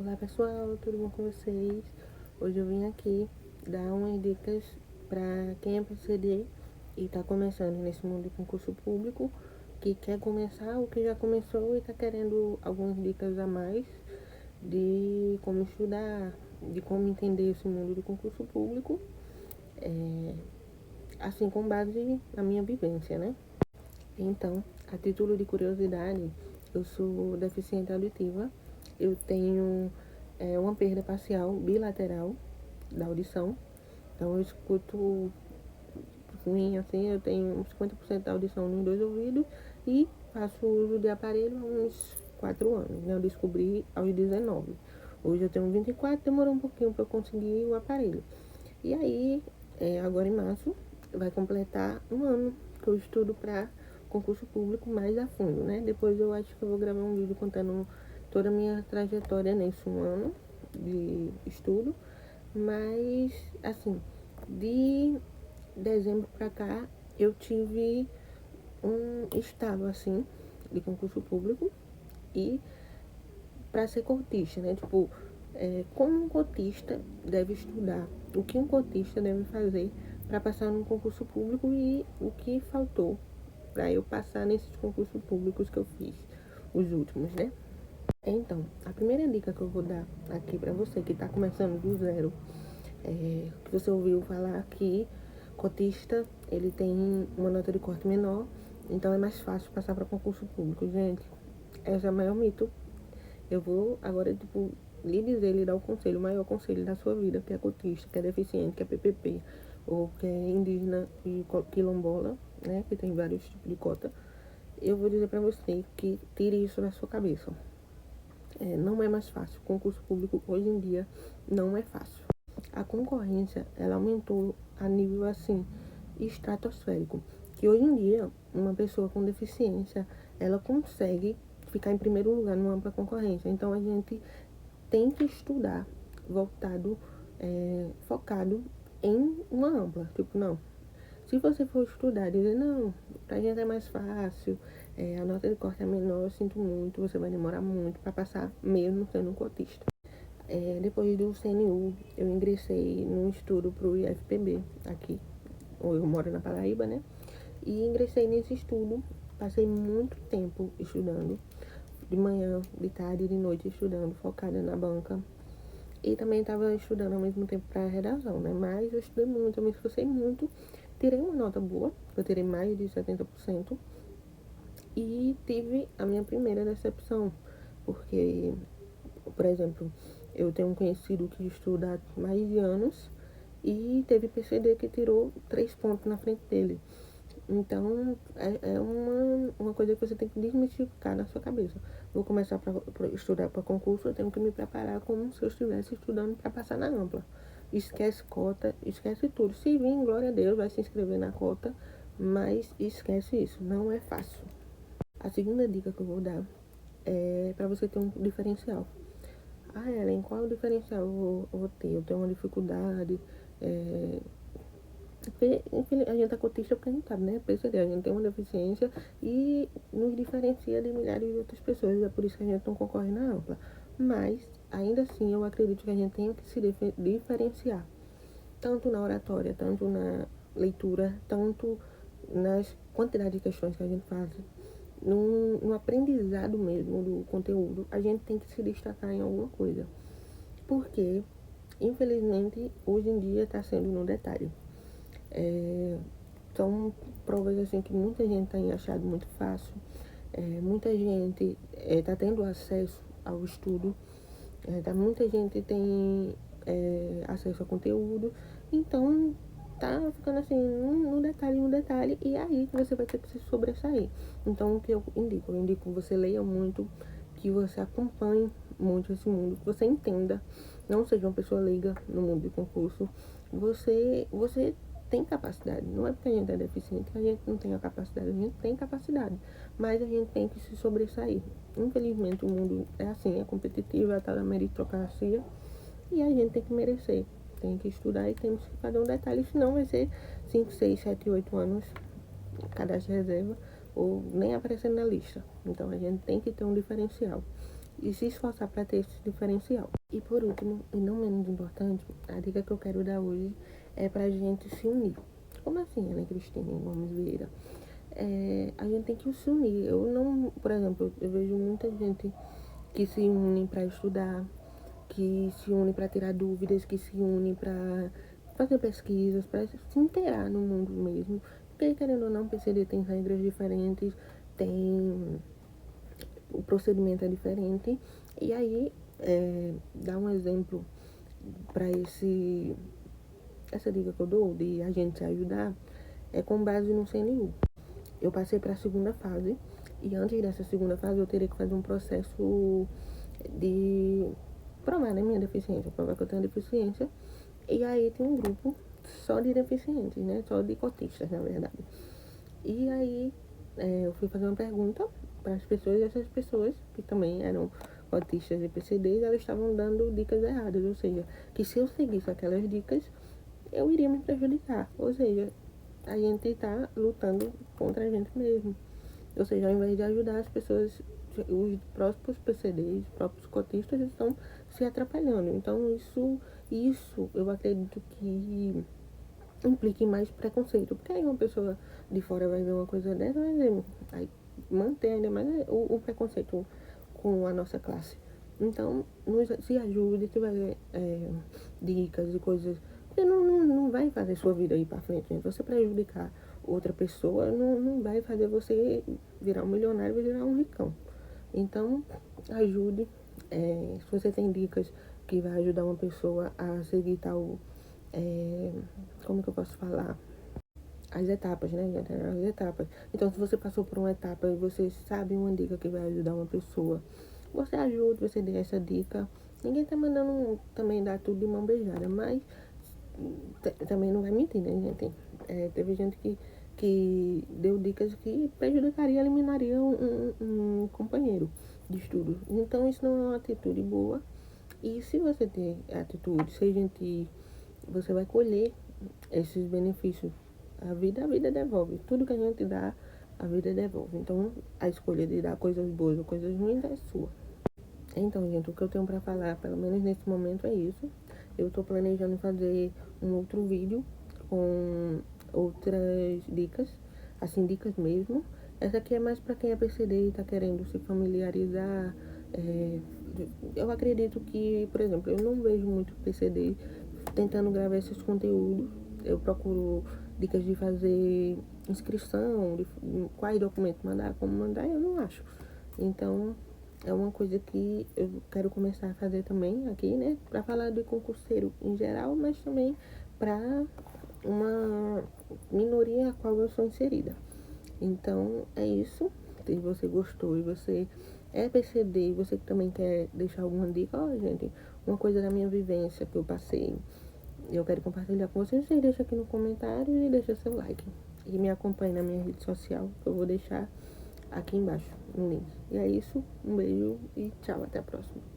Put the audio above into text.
Olá pessoal, tudo bom com vocês? Hoje eu vim aqui dar umas dicas para quem é PCD e está começando nesse mundo de concurso público, que quer começar ou que já começou e está querendo algumas dicas a mais de como estudar, de como entender esse mundo do concurso público, assim com base na minha vivência, né? Então, a título de curiosidade, eu sou deficiente auditiva, eu tenho uma perda parcial bilateral da audição, então eu escuto ruim, assim, eu tenho 50% da audição nos dois ouvidos e faço uso de aparelho há uns 4 anos, né? Eu descobri aos 19. Hoje eu tenho 24, demorou um pouquinho para eu conseguir o aparelho. E aí, agora em março, vai completar um ano que eu estudo para concurso público mais a fundo, né? Depois eu acho que eu vou gravar um vídeo contando toda a minha trajetória nesse um ano de estudo. Mas, assim, de dezembro pra cá, eu tive um estado, assim, de concurso público e para ser cotista, né? Tipo, como um cotista deve estudar, o que um cotista deve fazer para passar num concurso público e o que faltou para eu passar nesses concursos públicos que eu fiz, os últimos, né? Então, a primeira dica que eu vou dar aqui para você que está começando do zero, que você ouviu falar que cotista ele tem uma nota de corte menor, então é mais fácil passar para concurso público. Gente, esse é o maior mito. Eu vou agora, tipo, lhe dizer, lhe dar o maior conselho da sua vida, que é cotista, que é deficiente, que é PPP, ou que é indígena e quilombola, né, que tem vários tipos de cota. Eu vou dizer pra você que tire isso da sua cabeça. Não é mais fácil. Concurso público hoje em dia não é fácil. A concorrência, ela aumentou a nível, assim, estratosférico. Que hoje em dia, uma pessoa com deficiência, ela consegue ficar em primeiro lugar numa ampla concorrência. Então, a gente tem que estudar voltado, focado em uma ampla. Tipo, não. Se você for estudar e dizer, não, pra gente é mais fácil, a nota de corte é menor, eu sinto muito, você vai demorar muito para passar, mesmo sendo um cotista. Depois do CNU, eu ingressei num estudo pro IFPB, aqui, eu moro na Paraíba, né? E ingressei nesse estudo, passei muito tempo estudando, de manhã, de tarde, de noite estudando, focada na banca. E também estava estudando ao mesmo tempo para redação, né? Mas eu estudei muito, eu me esforcei muito, tirei uma nota boa, eu tirei mais de 70%, e tive a minha primeira decepção, porque, por exemplo, eu tenho um conhecido que estuda há mais de anos e teve PCD que tirou 3 pontos na frente dele. Então, é uma coisa que você tem que desmistificar na sua cabeça. Vou começar pra estudar para concurso, eu tenho que me preparar como se eu estivesse estudando para passar na ampla. Esquece cota, esquece tudo. Se vir, glória a Deus, vai se inscrever na cota, mas esquece isso, não é fácil. A segunda dica que eu vou dar é para você ter um diferencial. Ah, Ellen, qual é o diferencial eu vou ter? Eu tenho uma dificuldade, porque a gente é cotista porque a gente sabe, né? PCD, a gente tem uma deficiência e nos diferencia de milhares de outras pessoas. É por isso que a gente não concorre na ampla. Mas, ainda assim, eu acredito que a gente tem que se diferenciar. Tanto na oratória, tanto na leitura, tanto nas quantidades de questões que a gente faz. No aprendizado mesmo do conteúdo, a gente tem que se destacar em alguma coisa. Porque, infelizmente, hoje em dia está sendo no detalhe. São provas assim que muita gente tem achado muito fácil. Muita gente está tendo acesso ao estudo. Muita gente tem acesso ao conteúdo. Então tá ficando assim no detalhe, e é aí que você vai ter que se sobressair. Então o que eu indico? Eu indico que você leia muito, que você acompanhe muito esse mundo, que você entenda, não seja uma pessoa leiga no mundo de concurso. Você tem capacidade, não é porque a gente é deficiente que a gente não tem a capacidade, a gente tem capacidade, mas a gente tem que se sobressair. Infelizmente o mundo é assim, é competitivo, é a tal da meritocracia, e a gente tem que merecer, tem que estudar e temos que fazer um detalhe, senão vai ser 5, 6, 7, 8 anos cadastro de reserva ou nem aparecendo na lista. Então a gente tem que ter um diferencial. e se esforçar para ter esse diferencial. E por último, e não menos importante, a dica que eu quero dar hoje é pra gente se unir. Como assim, Ana Cristina Gomes Vieira? A gente tem que se unir. Eu não, por exemplo, eu vejo muita gente que se une para estudar, que se une para tirar dúvidas, que se une para fazer pesquisas, para se inteirar no mundo mesmo. Porque, querendo ou não, o PCD tem regras diferentes, tem o procedimento é diferente. E aí, dar um exemplo para essa dica que eu dou de a gente se ajudar é com base no CNU. Eu passei para a segunda fase e antes dessa segunda fase eu teria que fazer um processo de provar, né, minha deficiência, provar que eu tenho deficiência. E aí tem um grupo só de deficientes, né, só de cotistas, na verdade. E aí eu fui fazer uma pergunta para as pessoas e essas pessoas, que também eram cotistas de PCD, elas estavam dando dicas erradas, ou seja, que se eu seguisse aquelas dicas, eu iria me prejudicar. Ou seja, a gente está lutando contra a gente mesmo. Ou seja, ao invés de ajudar as pessoas, os próprios PCDs, os próprios cotistas estão se atrapalhando. Então, isso eu acredito que implique mais preconceito. Porque aí uma pessoa de fora vai ver uma coisa dessa, vai manter ainda mais o preconceito com a nossa classe. Então, se ajude, se tiver dicas e coisas. Porque não vai fazer sua vida ir pra frente, gente. Você prejudicar outra pessoa não vai fazer você virar um milionário, vai virar um ricão. Então, ajude. Se você tem dicas que vai ajudar uma pessoa a seguir tal. Como que eu posso falar? As etapas, né? As etapas. Então, se você passou por uma etapa e você sabe uma dica que vai ajudar uma pessoa, você ajuda, você dê essa dica. Ninguém tá mandando também dar tudo de mão beijada, mas também não vai mentir, né, gente? Teve gente que deu dicas que prejudicaria, eliminaria um companheiro de estudo. Então, isso não é uma atitude boa. E se você ter atitude, ser gentil, você vai colher esses benefícios. A vida devolve. Tudo que a gente dá, a vida devolve. Então, a escolha de dar coisas boas ou coisas ruins é sua. Então, gente, o que eu tenho pra falar, pelo menos nesse momento, é isso. Eu tô planejando fazer um outro vídeo com outras dicas, assim, dicas mesmo. Essa aqui é mais pra quem é PCD e tá querendo se familiarizar. Eu acredito que, por exemplo, eu não vejo muito PCD tentando gravar esses conteúdos. Eu procuro dicas de fazer inscrição, de quais documentos mandar, como mandar, eu não acho. Então, é uma coisa que eu quero começar a fazer também aqui, né? Pra falar do concurseiro em geral, mas também pra uma minoria a qual eu sou inserida. Então, é isso. Se você gostou e você é PCD e você também quer deixar alguma dica, ó, gente, uma coisa da minha vivência que eu passei, eu quero compartilhar com vocês, você deixa aqui no comentário e deixa seu like. E me acompanhe na minha rede social, que eu vou deixar aqui embaixo no link. E é isso, um beijo e tchau, até a próxima.